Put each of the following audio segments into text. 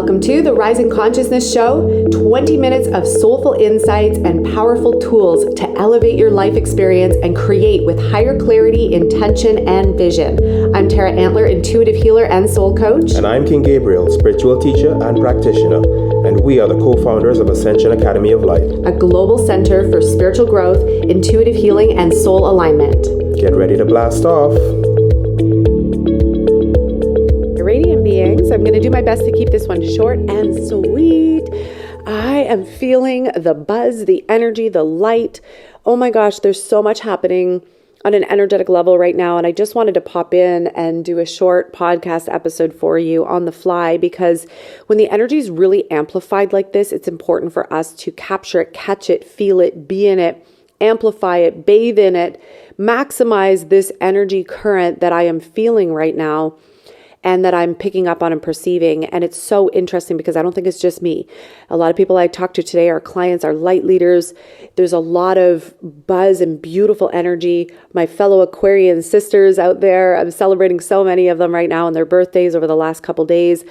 Welcome to the Rising Consciousness Show, 20 minutes of soulful insights and powerful tools to elevate your life experience and create with higher clarity, intention, and vision. I'm Tara Antler, intuitive healer and soul coach. And I'm King Gabriel, spiritual teacher and practitioner. And we are the co-founders of Ascension Academy of Light, a global center for spiritual growth, intuitive healing, and soul alignment. Get ready to blast off. Radiant beings, I'm going to do my best to keep this one short and sweet. I am feeling the buzz, the energy, the light. Oh my gosh, there's so much happening on an energetic level right now. And I just wanted to pop in and do a short podcast episode for you on the fly, because when the energy is really amplified like this, it's important for us to capture it, catch it, feel it, be in it, amplify it, bathe in it, maximize this energy current that I am feeling right now and that I'm picking up on and perceiving. And it's so interesting because I don't think it's just me. A lot of people I talk to today are clients, are light leaders. There's a lot of buzz and beautiful energy. My fellow Aquarian sisters out there, I'm celebrating so many of them right now on their birthdays over the last couple days.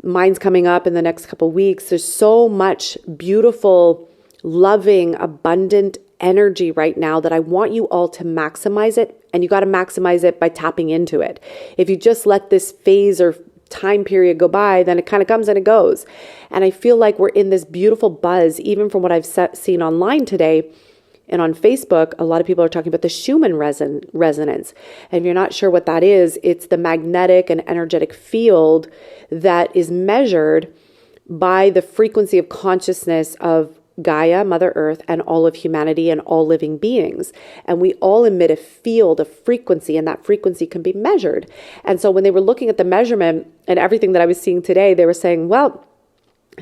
Mine's coming up in the next couple weeks. There's so much beautiful, loving, abundant energy right now that I want you all to maximize it. And you got to maximize it by tapping into it. If you just let this phase or time period go by, then it kind of comes and it goes. And I feel like we're in this beautiful buzz, even from what I've seen online today and on Facebook. A lot of people are talking about the Schumann resonance. And if you're not sure what that is, it's the magnetic and energetic field that is measured by the frequency of consciousness of Gaia, Mother Earth, and all of humanity and all living beings. And we all emit a field, a frequency, and that frequency can be measured. And so when they were looking at the measurement and everything that I was seeing today, they were saying, well,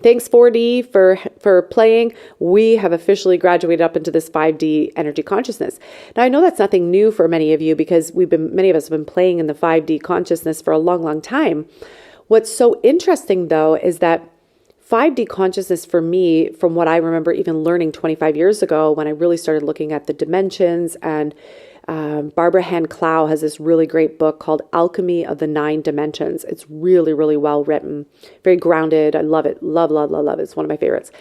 thanks 4D for playing. We have officially graduated up into this 5D energy consciousness. Now, I know that's nothing new for many of you because many of us have been playing in the 5D consciousness for a long, long time. What's so interesting, though, is that 5D consciousness for me, from what I remember even learning 25 years ago when I really started looking at the dimensions, and Barbara Hand Clow has this really great book called Alchemy of the 9 Dimensions. It's really, really well written, very grounded. I love it. Love, love, love, love. It's one of my favorites.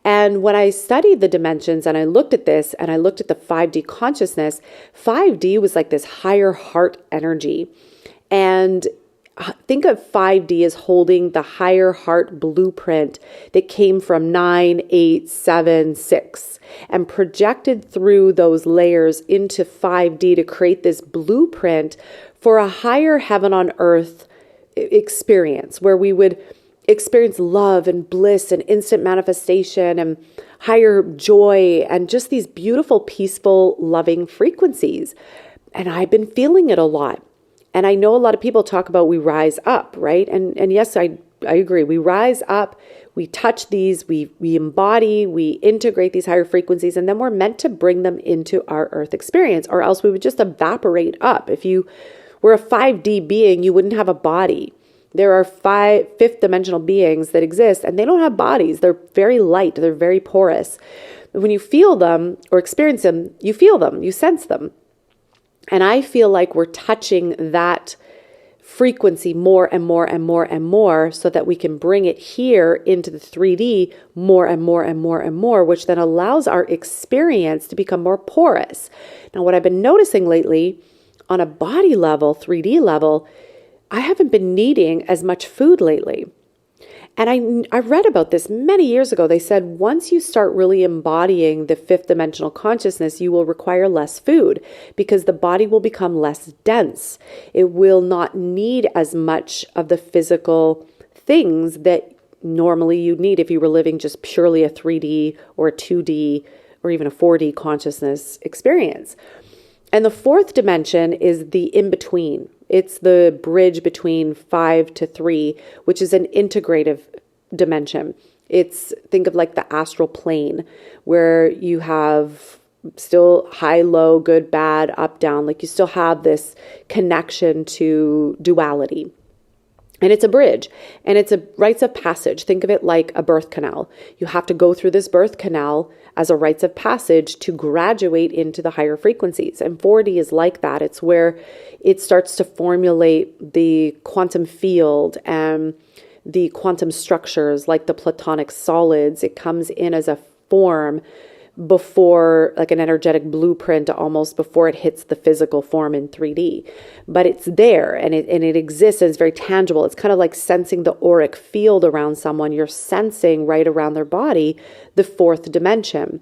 And when I studied the dimensions and I looked at this and I looked at the 5D consciousness, 5D was like this higher heart energy. And think of 5D as holding the higher heart blueprint that came from 9, 8, 7, 6 and projected through those layers into 5D to create this blueprint for a higher heaven on earth experience where we would experience love and bliss and instant manifestation and higher joy and just these beautiful, peaceful, loving frequencies. And I've been feeling it a lot. And I know a lot of people talk about we rise up, right? And yes, I agree. We rise up, we touch these, we embody, we integrate these higher frequencies, and then we're meant to bring them into our earth experience, or else we would just evaporate up. If you were a 5D being, you wouldn't have a body. There are 5th dimensional beings that exist, and they don't have bodies. They're very light. They're very porous. When you feel them or experience them, you feel them, you sense them. And I feel like we're touching that frequency more and more and more and more so that we can bring it here into the 3D more and more and more and more, which then allows our experience to become more porous. Now, what I've been noticing lately on a body level, 3D level, I haven't been needing as much food lately. And I read about this many years ago. They said once you start really embodying the 5th dimensional consciousness, you will require less food because the body will become less dense. It will not need as much of the physical things that normally you'd need if you were living just purely a 3D or a 2D or even a 4D consciousness experience. And the 4th dimension is the in-between. It's the bridge between 5 to 3, which is an integrative dimension. Think of like the astral plane where you have still high, low, good, bad, up, down. Like you still have this connection to duality. And it's a bridge and it's a rites of passage. Think of it like a birth canal. You have to go through this birth canal as a rites of passage to graduate into the higher frequencies. And 4D is like that. It's where it starts to formulate the quantum field and the quantum structures, like the platonic solids. It comes in as a form before, like an energetic blueprint, almost before it hits the physical form in 3D. But it's there, and it exists, and it's very tangible. It's kind of like sensing the auric field around someone. You're sensing right around their body the fourth dimension.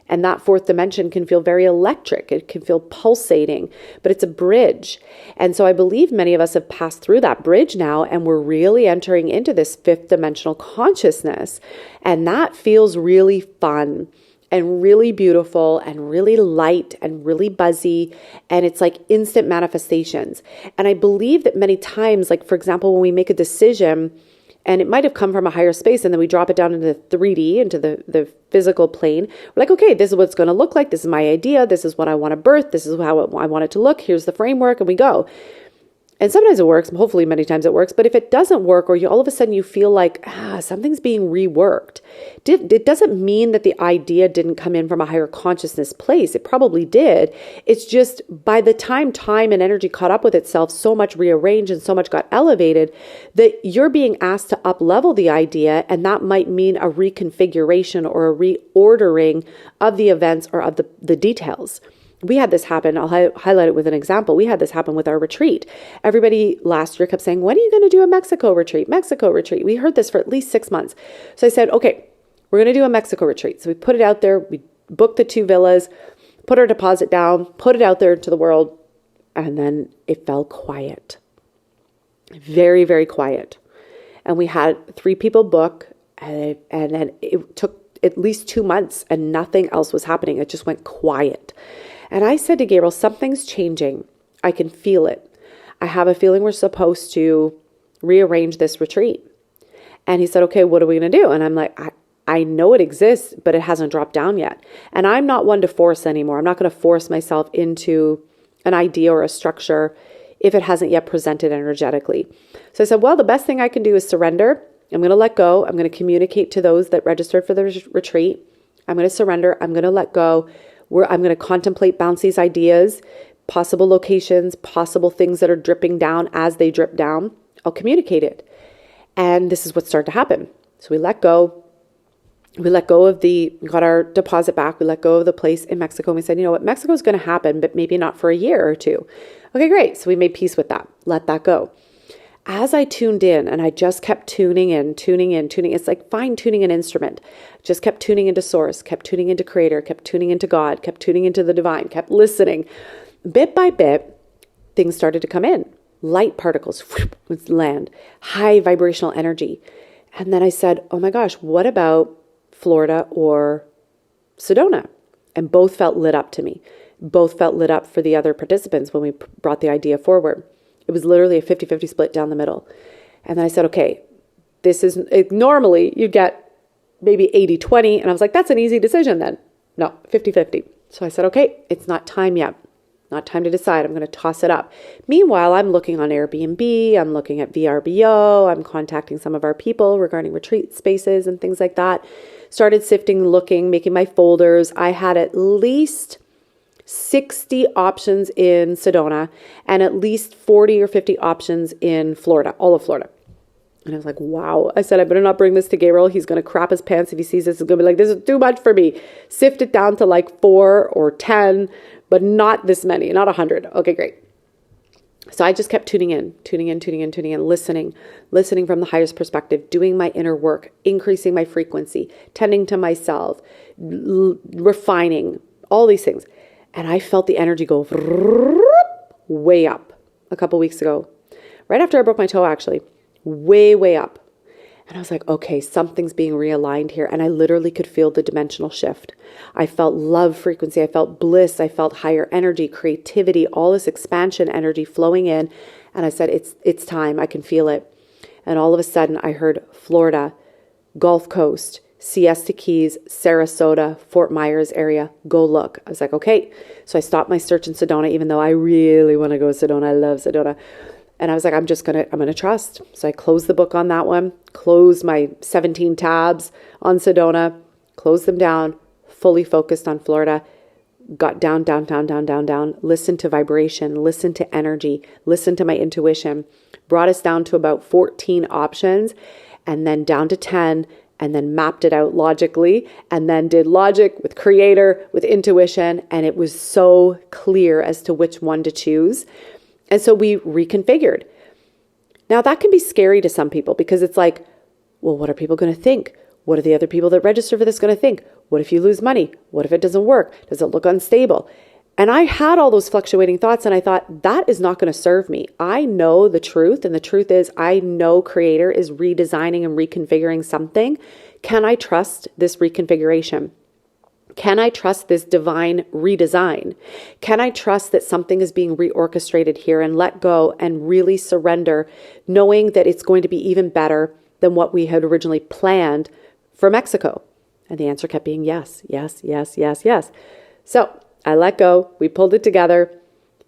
And that fourth dimension can feel very electric. It can feel pulsating, but it's a bridge. And so I believe many of us have passed through that bridge now, and we're really entering into this fifth dimensional consciousness. And that feels really fun and really beautiful and really light and really buzzy. And it's like instant manifestations. And I believe that many times, like for example, when we make a decision, and it might have come from a higher space, and then we drop it down into 3D, into the physical plane. We're like, okay, this is what it's going to look like. This is my idea. This is what I want to birth. This is how I want it to look. Here's the framework, and we go. And sometimes it works. Hopefully many times it works. But if it doesn't work, or all of a sudden you feel like, something's being reworked, it doesn't mean that the idea didn't come in from a higher consciousness place. It probably did. It's just by the time and energy caught up with itself, so much rearranged and so much got elevated that you're being asked to up-level the idea. And that might mean a reconfiguration or a reordering of the events or of the details. We had this happen. I'll highlight it with an example. We had this happen with our retreat. Everybody last year kept saying, when are you going to do a Mexico retreat? Mexico retreat. We heard this for at least 6 months. So I said, okay, we're going to do a Mexico retreat. So we put it out there. We booked the 2 villas, put our deposit down, put it out there to the world. And then it fell quiet. Very, very quiet. And we had 3 people book. And then it took at least 2 months and nothing else was happening. It just went quiet. And I said to Gabriel, something's changing. I can feel it. I have a feeling we're supposed to rearrange this retreat. And he said, okay, what are we going to do? And I'm like, I know it exists, but it hasn't dropped down yet. And I'm not one to force anymore. I'm not going to force myself into an idea or a structure if it hasn't yet presented energetically. So I said, well, the best thing I can do is surrender. I'm going to let go. I'm going to communicate to those that registered for the retreat. I'm going to surrender. I'm going to let go. I'm going to contemplate, bounce these ideas, possible locations, possible things that are dripping down as they drip down. I'll communicate it. And this is what started to happen. So we let go. We got our deposit back. We let go of the place in Mexico. And we said, you know what, Mexico's going to happen, but maybe not for a year or 2. Okay, great. So we made peace with that. Let that go. As I tuned in, and I just kept tuning in, it's like fine tuning an instrument. Just kept tuning into source, kept tuning into creator, kept tuning into God, kept tuning into the divine, kept listening. Bit by bit, things started to come in. Light particles would land, high vibrational energy. And then I said, oh my gosh, what about Florida or Sedona? And both felt lit up to me. Both felt lit up for the other participants when we brought the idea forward. It was literally a 50-50 split down the middle. And then I said, okay, normally you'd get maybe 80-20. And I was like, that's an easy decision then. No, 50-50. So I said, okay, it's not time yet. Not time to decide. I'm going to toss it up. Meanwhile, I'm looking on Airbnb. I'm looking at VRBO. I'm contacting some of our people regarding retreat spaces and things like that. Started sifting, looking, making my folders. I had at least 60 options in Sedona and at least 40 or 50 options in Florida, all of Florida. And I was like, wow. I said, I better not bring this to Gabriel. He's going to crap his pants if he sees this. He's going to be like, this is too much for me. Sift it down to like 4 or 10, but not this many, not 100. Okay, great. So I just kept tuning in, listening from the highest perspective, doing my inner work, increasing my frequency, tending to myself, refining, all these things. And I felt the energy go way up a couple weeks ago, right after I broke my toe, actually, way up. And I was like, okay, something's being realigned here. And I literally could feel the dimensional shift. I felt love frequency. I felt bliss. I felt higher energy, creativity, all this expansion energy flowing in. And I said, it's time. I can feel it. And all of a sudden I heard Florida, Gulf Coast, Siesta Keys, Sarasota, Fort Myers area, go look. I was like, okay. So I stopped my search in Sedona, even though I really want to go to Sedona. I love Sedona. And I was like, I'm going to trust. So I closed the book on that one, closed my 17 tabs on Sedona, closed them down, fully focused on Florida, got down, listened to vibration, listened to energy, listened to my intuition, brought us down to about 14 options. and then down to 10, and then mapped it out logically, and then did logic with creator, with intuition, and it was so clear as to which one to choose. And so we reconfigured. Now that can be scary to some people because it's like, well, what are people going to think? What are the other people that register for this going to think? What if you lose money? What if it doesn't work? Does it look unstable? And I had all those fluctuating thoughts and I thought, that is not going to serve me. I know the truth. And the truth is, I know Creator is redesigning and reconfiguring something. Can I trust this reconfiguration? Can I trust this divine redesign? Can I trust that something is being reorchestrated here and let go and really surrender, knowing that it's going to be even better than what we had originally planned for Mexico? And the answer kept being yes, yes, yes, yes, yes. So I let go. We pulled it together.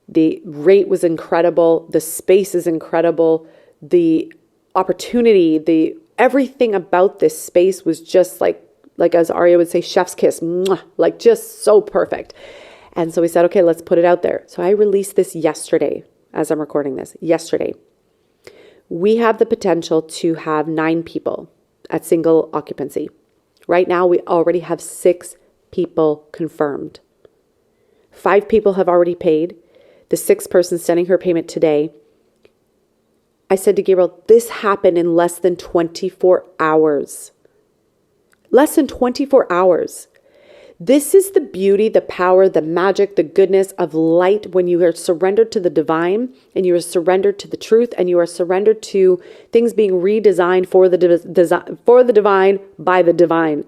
The rate was incredible. The space is incredible. The opportunity, everything about this space was just like as Arya would say, chef's kiss, mwah, like just so perfect. And so we said, okay, let's put it out there. So I released this yesterday, as I'm recording this, yesterday. We have the potential to have 9 people at single occupancy. Right now, we already have 6 people confirmed. 5 people have already paid. The 6th person sending her payment today. I said to Gabriel, this happened in less than 24 hours. Less than 24 hours. This is the beauty, the power, the magic, the goodness of light when you are surrendered to the divine and you are surrendered to the truth and you are surrendered to things being redesigned for the divine by the divine.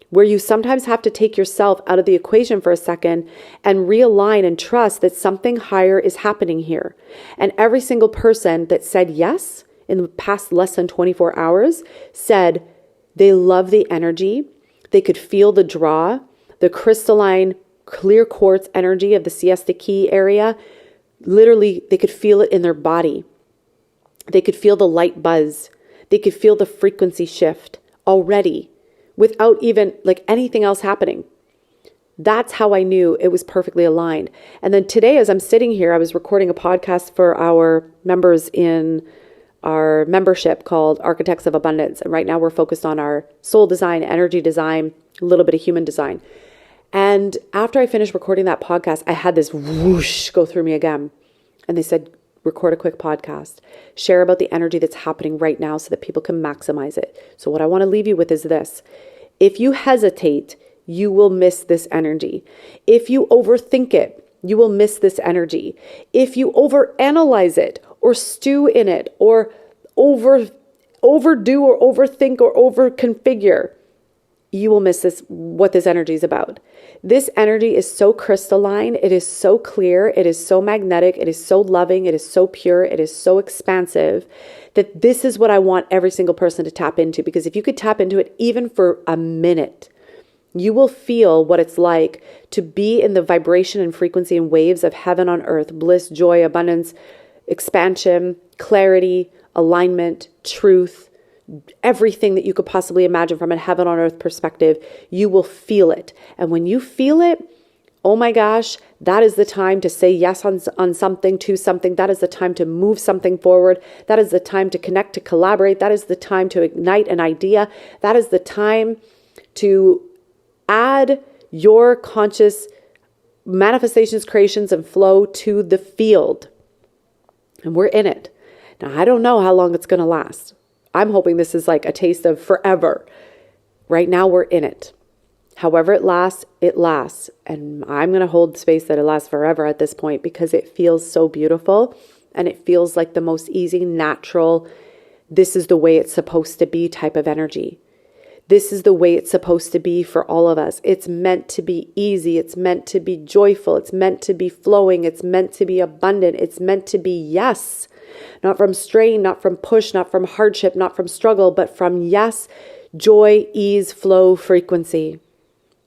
Where you sometimes have to take yourself out of the equation for a second and realign and trust that something higher is happening here. And every single person that said yes in the past less than 24 hours said they love the energy. They could feel the draw, the crystalline, clear quartz energy of the Siesta Key area. Literally, they could feel it in their body. They could feel the light buzz. They could feel the frequency shift already without even like anything else happening. That's how I knew it was perfectly aligned. And then today, as I'm sitting here, I was recording a podcast for our members in our membership called Architects of Abundance. And right now we're focused on our soul design, energy design, a little bit of human design. And after I finished recording that podcast, I had this whoosh go through me again. And they said, record a quick podcast, share about the energy that's happening right now so that people can maximize it. So what I want to leave you with is this. If you hesitate, you will miss this energy. If you overthink it, you will miss this energy. If you overanalyze it or stew in it or overdo or overthink or overconfigure, you will miss what this energy is about. This energy is so crystalline. It is so clear. It is so magnetic. It is so loving. It is so pure. It is so expansive that this is what I want every single person to tap into. Because if you could tap into it even for a minute, you will feel what it's like to be in the vibration and frequency and waves of heaven on earth, bliss, joy, abundance, expansion, clarity, alignment, truth, everything that you could possibly imagine from a heaven on earth perspective. You will feel it. And when you feel it, oh my gosh, that is the time to say yes on something, to something. That is the time to move something forward. That is the time to connect, to collaborate. That is the time to ignite an idea. That is the time to add your conscious manifestations, creations, and flow to the field. And we're in it. Now, I don't know how long it's going to last. I'm hoping this is like a taste of forever. Right now, we're in it. However it lasts, it lasts. And I'm going to hold space that it lasts forever at this point because it feels so beautiful. And it feels like the most easy, natural, this is the way it's supposed to be type of energy. This is the way it's supposed to be for all of us. It's meant to be easy. It's meant to be joyful. It's meant to be flowing. It's meant to be abundant. It's meant to be yes. Not from strain, not from push, not from hardship, not from struggle, but from yes, joy, ease, flow, frequency.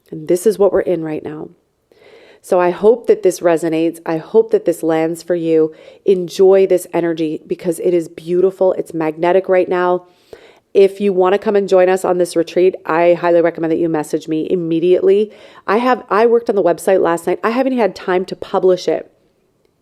And this is what we're in right now. So I hope that this resonates. I hope that this lands for you. Enjoy this energy because it is beautiful. It's magnetic right now. If you want to come and join us on this retreat, I highly recommend that you message me immediately. I worked on the website last night. I haven't had time to publish it.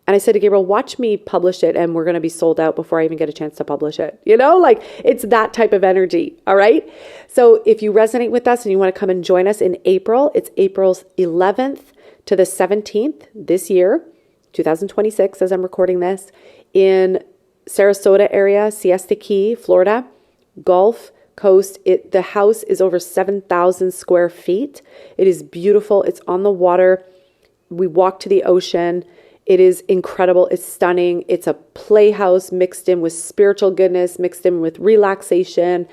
And I said to Gabriel, watch me publish it and we're going to be sold out before I even get a chance to publish it. You know, like it's that type of energy. All right. So if you resonate with us and you want to come and join us in April, it's April 11th to the 17th this year, 2026, as I'm recording this, in Sarasota area, Siesta Key, Florida, Gulf Coast. The house is over 7,000 square feet. It is beautiful. It's on the water. We walk to the ocean. It is incredible. It's stunning. It's a playhouse mixed in with spiritual goodness, mixed in with relaxation,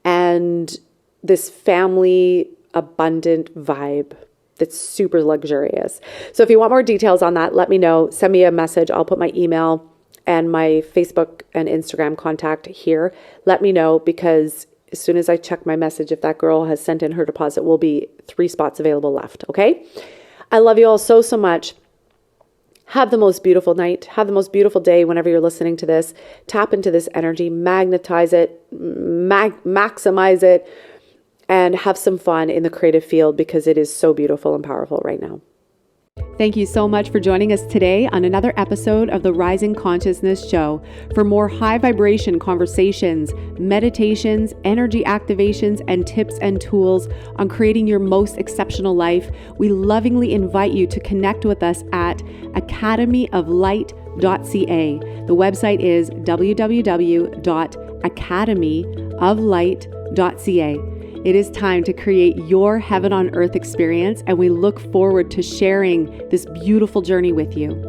and this family abundant vibe that's super luxurious. So if you want more details on that, let me know. Send me a message. I'll put my email and my Facebook and Instagram contact here. Let me know, because as soon as I check my message, if that girl has sent in her deposit, will be 3 spots available left. Okay. I love you all so, so much. Have the most beautiful night. Have the most beautiful day whenever you're listening to this. Tap into this energy, magnetize it, maximize it, and have some fun in the creative field, because it is so beautiful and powerful right now. Thank you so much for joining us today on another episode of the Rising Consciousness Show. For more high vibration conversations, meditations, energy activations, and tips and tools on creating your most exceptional life, we lovingly invite you to connect with us at academyoflight.ca. The website is www.academyoflight.ca. It is time to create your heaven on earth experience, and we look forward to sharing this beautiful journey with you.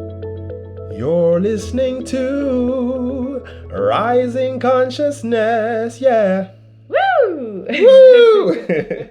You're listening to Rising Consciousness. Yeah. Woo! Woo!